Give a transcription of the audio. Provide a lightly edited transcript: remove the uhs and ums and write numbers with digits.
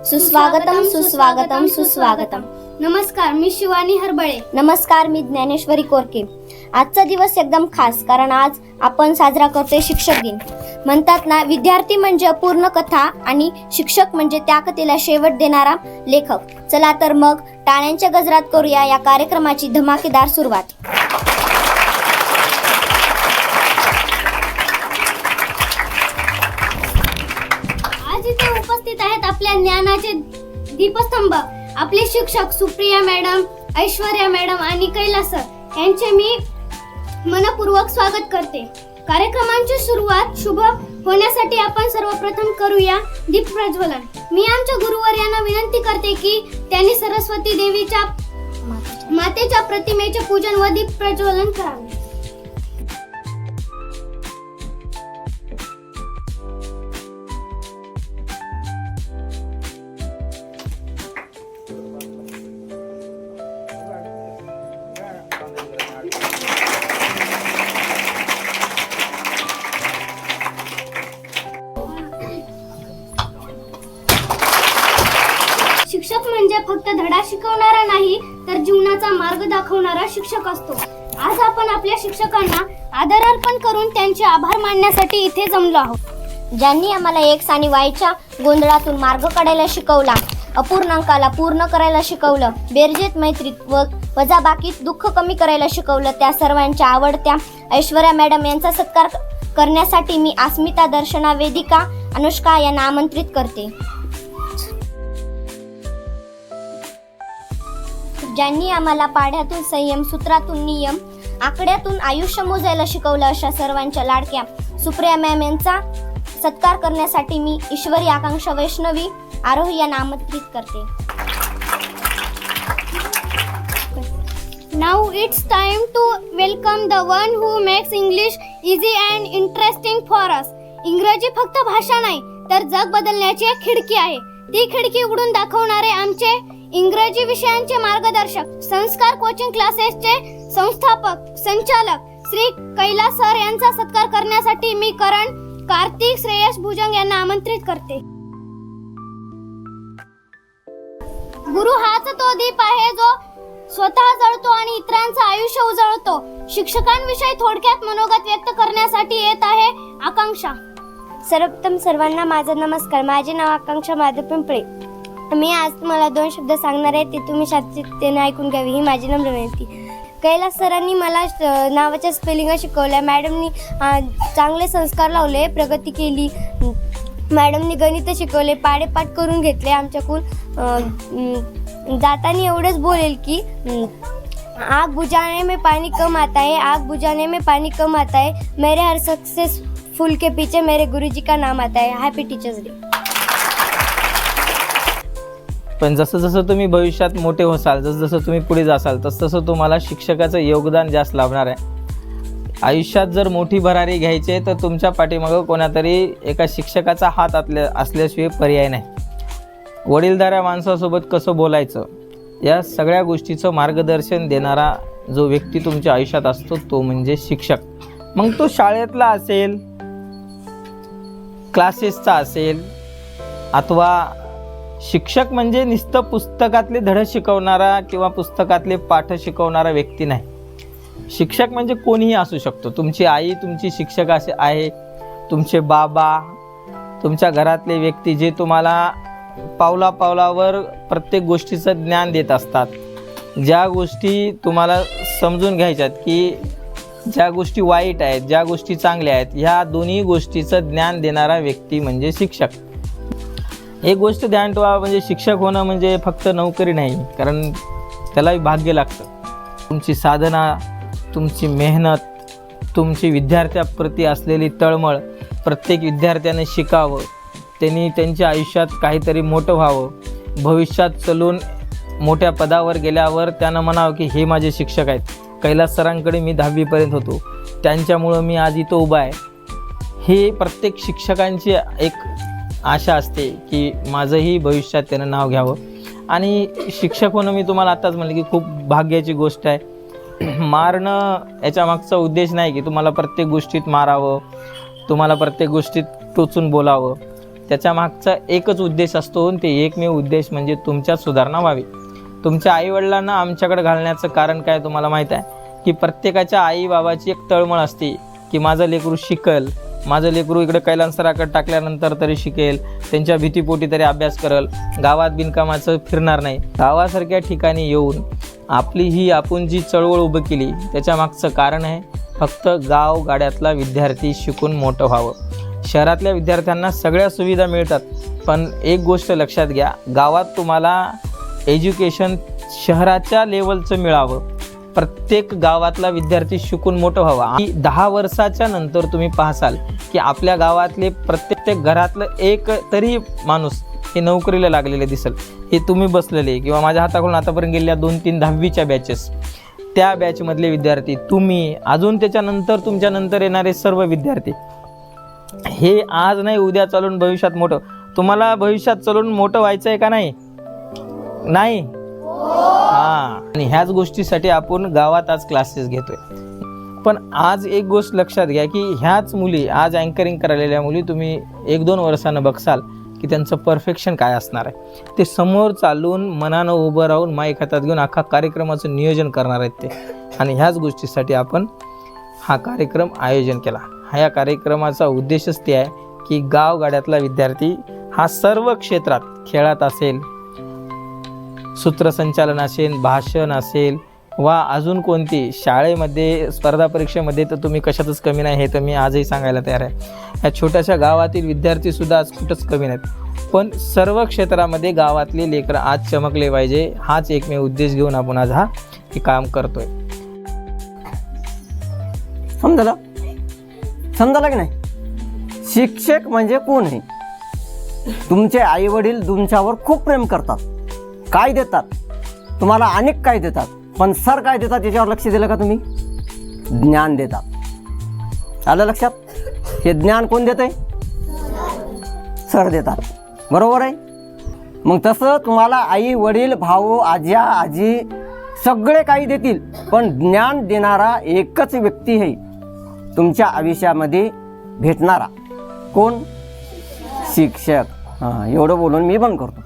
सुस्वागतम सुस्वागतम सुस्वागतम. नमस्कार, मी शिवानी हरबळे. नमस्कार, मी ज्ञानेश्वरी कोरके. आजचा दिवस एकदम खास, कारण आज आपण साजरा करतोय शिक्षक दिन. म्हणतात ना, विद्यार्थी म्हणजे अपूर्ण कथा आणि शिक्षक म्हणजे त्या कथेला शेवट देणारा लेखक. चला तर मग टाळ्यांच्या गजरात करूया या कार्यक्रमाची धमाकेदार सुरुवात. आज इथे उपस्थित आहेत आपल्या ज्ञानाचे दीपस्तंभ, आपले शिक्षक सुप्रिया मॅडम, ऐश्वर्या मॅडम आणि कैलास सर यांचे मी मनपूर्वक स्वागत करते. कार्यक्रमांची सुरुवात शुभ होण्यासाठी आपण सर्वप्रथम करूया दीप प्रज्वलन. मी आमच्या गुरुवर यांना विनंती करते की त्यांनी सरस्वती देवीच्या मातेच्या प्रतिमेचे पूजन व दीप प्रज्वलन करावे. शिक्षक म्हणजे फक्त धडा शिकवणारा नाही, तर जीवनाचा मार्ग दाखवणारा शिक्षक असतो. आज आपण आपल्या शिक्षकांना आदरार्पण करून त्यांचे आभार मानण्यासाठी इथे जमलो आहोत. ज्यांनी आम्हाला एक्स आणि वायच्या गोंधळातून मार्ग काढायला शिकवला, अपूर्णांकाला पूर्ण करायला शिकवलं, बेरजेत मैत्रीत व वजाबाकीत दुःख कमी करायला शिकवलं, त्या सर्वांच्या आवडत्या ऐश्वर्या मॅडम यांचा सत्कार करण्यासाठी मी अस्मिता, दर्शना, वेदिका, अनुष्का यांना आमंत्रित करते. ज्यांनी आम्हाला पाढ्यातून संयम, सूत्रातून नियम, आकड्यातून आयुष्य मोजायला शिकवलं, अशा सर्वांच्या लाडक्या सुप्रिया मॅम यांचा सत्कार करण्यासाठी मी ईश्वरी, आकांक्षा, वैष्णवी, आरोही यांना आमंत्रित करते. Now it's time to welcome the one who makes English easy and interesting for us. इंग्रजी फक्त भाषा नाही, तर जग बदलण्याची एक खिडकी आहे. ती खिडकी उघडून दाखवणारे आमचे इंग्रजी विषयांचे मार्गदर्शक, संस्कार कोचिंग क्लासेसचे संस्थापक, संचालक श्री कैलास सर यांचा सत्कार करण्यासाठी मी करण, कार्तिक, श्रेयस भुजंग यांना आमंत्रित करते. गुरु हाच तो दीप आहे जो स्वतः जळतो आणि इतरांचं आयुष्य उजळतो. शिक्षकांविषयी थोडक्यात मनोगत व्यक्त करण्यासाठी येत आहे आकांक्षा. सर्वप्रथम सर्वांना माझा नमस्कार. माझे नाव आकांक्षा माधव पिंपळे. मी आज तुम्हाला 2 शब्द सांगणार आहे, ते तुम्ही शांततेने ऐकून घ्यावी ही माझी नम्र विनंती. कैलास सरांनी मला नावाच्या स्पेलिंग शिकवल्या, मॅडमनी चांगले संस्कार लावले, प्रगती केली, मॅडमनी गणित शिकवले, पाडेपाठ करून घेतले आमच्याकडून. जाताना एवढंच बोलेल की आग बुझाने में पानी कम आता है, आग बुझाने में पानी कम आता है, मेरे हर सक्सेसफुल के पीछे मेरे गुरुजी का नाम आता है. Happy teachers day. पण जसं जसं तुम्ही भविष्यात मोठे होसाल, जसं जसं तुम्ही पुढे जासाल, तसं तसं तुम्हाला शिक्षकाचं योगदान जास्त लाभणार आहे. आयुष्यात जर मोठी भरारी घ्यायची आहे, तर तुमच्या पाठीमागं कोणातरी एका शिक्षकाचा हात असल्याशिवाय पर्याय नाही. वडीलधाऱ्या माणसासोबत कसं बोलायचं, या सगळ्या गोष्टीचं मार्गदर्शन देणारा जो व्यक्ती तुमच्या आयुष्यात असतो, तो म्हणजे शिक्षक. मग तो शाळेतला असेल, क्लासेसचा असेल, अथवा शिक्षक म्हणजे नुसतं पुस्तकातले धडे शिकवणारा किंवा पुस्तकातले पाठ शिकवणारा व्यक्ती नाही. शिक्षक म्हणजे कोणीही असू शकतो. तुमची आई तुमची शिक्षक असे आहे, तुमचे बाबा, तुमच्या घरातले व्यक्ती जे तुम्हाला पावला पावलावर प्रत्येक गोष्टीचं ज्ञान देत असतात. ज्या गोष्टी तुम्हाला समजून घ्यायच्यात की ज्या गोष्टी वाईट आहेत, ज्या गोष्टी चांगल्या आहेत, ह्या दोन्ही गोष्टीचं ज्ञान देणारा व्यक्ती म्हणजे शिक्षक. एक गोष्ट ध्यान ठेवा, म्हणजे शिक्षक होणं म्हणजे फक्त नोकरी नाही, कारण त्यालाही भाग्य लागतं. तुमची साधना, तुमची मेहनत, तुमची विद्यार्थ्याप्रती असलेली तळमळ, प्रत्येक विद्यार्थ्याने शिकावं, त्यांनी त्यांच्या आयुष्यात काहीतरी मोठं व्हावं, भविष्यात चलून मोठ्या पदावर गेल्यावर त्यानं म्हणावं की हे माझे शिक्षक आहेत. कैलास सरांकडे मी 10वीपर्यंत होतो, त्यांच्यामुळं मी आज इथं उभा आहे. हे प्रत्येक शिक्षकांची एक आशा असते की माझंही भविष्यात त्यानं नाव घ्यावं. आणि शिक्षक होणं, मी तुम्हाला आत्ताच म्हणलं की खूप भाग्याची गोष्ट आहे. मारणं याच्या मागचा उद्देश नाही की तुम्हाला प्रत्येक गोष्टीत मारावं, तुम्हाला प्रत्येक गोष्टीत टोचून बोलावं. त्याच्या मागचा एकच उद्देश असतो आणि ते एकमेव उद्देश म्हणजे तुमच्यात सुधारणा व्हावी. तुमच्या आईवडिलांना आमच्याकडे घालण्याचं कारण काय तुम्हाला माहीत आहे की प्रत्येकाच्या आई बाबाची एक तळमळ असते की माझं लेकरू शिकल, माझं लेकरू इकडे कैलास सराकडे टाकल्यानंतर तरी शिकेल, त्यांच्या भीतीपोटी तरी अभ्यास करेल, गावात बिनकामाचं फिरणार नाही. गावासारख्या ठिकाणी येऊन आपली ही आपण जी चळवळ उभं केली त्याच्या मागचं कारण आहे फक्त गाव गाड्यातला विद्यार्थी शिकून मोठं व्हावं. शहरातल्या विद्यार्थ्यांना सगळ्या सुविधा मिळतात, पण एक गोष्ट लक्षात घ्या, गावात तुम्हाला एज्युकेशन शहराच्या लेवलचं मिळावं. प्रत्येक गावातला विद्यार्थी शिकून मोठं व्हावा. 10 वर्षाच्या नंतर तुम्ही पाहसाल की आपल्या गावातले प्रत्येक घरातलं एक तरी माणूस हे नोकरीला लागलेले दिसेल. हे तुम्ही बसलेले किंवा माझ्या हाताकडून आतापर्यंत गेलेल्या 2-3 10वीच्या बॅचेस, त्या बॅचमधले विद्यार्थी, तुम्ही, अजून त्याच्यानंतर तुमच्यानंतर येणारे सर्व विद्यार्थी, हे आज नाही उद्या चालून भविष्यात मोठं. तुम्हाला भविष्यात चालून मोठं व्हायचं आहे का नाही? नाही. आणि ह्याच गोष्टीसाठी आपण गावात आज क्लासेस घेतोय. पण आज एक गोष्ट लक्षात घ्या की ह्याच मुली, आज अँकरिंग करालेल्या मुली तुम्ही 1-2 वर्षानं बघसाल की त्यांचं परफेक्शन काय असणार आहे. ते समोर चालून मनानं उभं राहून माईक हातात घेऊन अख्खा कार्यक्रमाचं नियोजन करणार आहेत ते. आणि ह्याच गोष्टीसाठी आपण हा कार्यक्रम आयोजन केला. ह्या कार्यक्रमाचा उद्देशच ते आहे की गावगाड्यातला विद्यार्थी हा सर्व क्षेत्रात, खेळात असेल, सूत्रसंचालन असेल, भाषण असेल वा अजून कोणती, शाळेमध्ये स्पर्धा परीक्षेमध्ये तर तुम्ही कशातच कमी नाही, हे तर मी आजही सांगायला तयार आहे. ह्या छोट्याशा गावातील विद्यार्थीसुद्धा आज कुठंच कमी नाहीत. पण सर्व क्षेत्रामध्ये गावातले लेकरं आज चमकले पाहिजे, हाच एकमेव उद्देश घेऊन आपण आज हे काम करतोय. समजाला की नाही? शिक्षक म्हणजे कोण आहे? तुमचे आई वडील तुमच्यावर खूप प्रेम करतात, काय देतात तुम्हाला, अनेक काय देतात, पण सर काय देतात याच्यावर लक्ष दिलं का तुम्ही? ज्ञान देतात. आलं लक्षात? हे ज्ञान कोण देत आहे? सर देतात. बरोबर आहे? मग तसं तुम्हाला आई वडील, भाऊ, आज्या आजी सगळे काही देतील, पण ज्ञान देणारा एकच व्यक्ती आहे तुमच्या आयुष्यामध्ये भेटणारा. कोण? शिक्षक. हां, एवढं बोलून मी बंद करतो.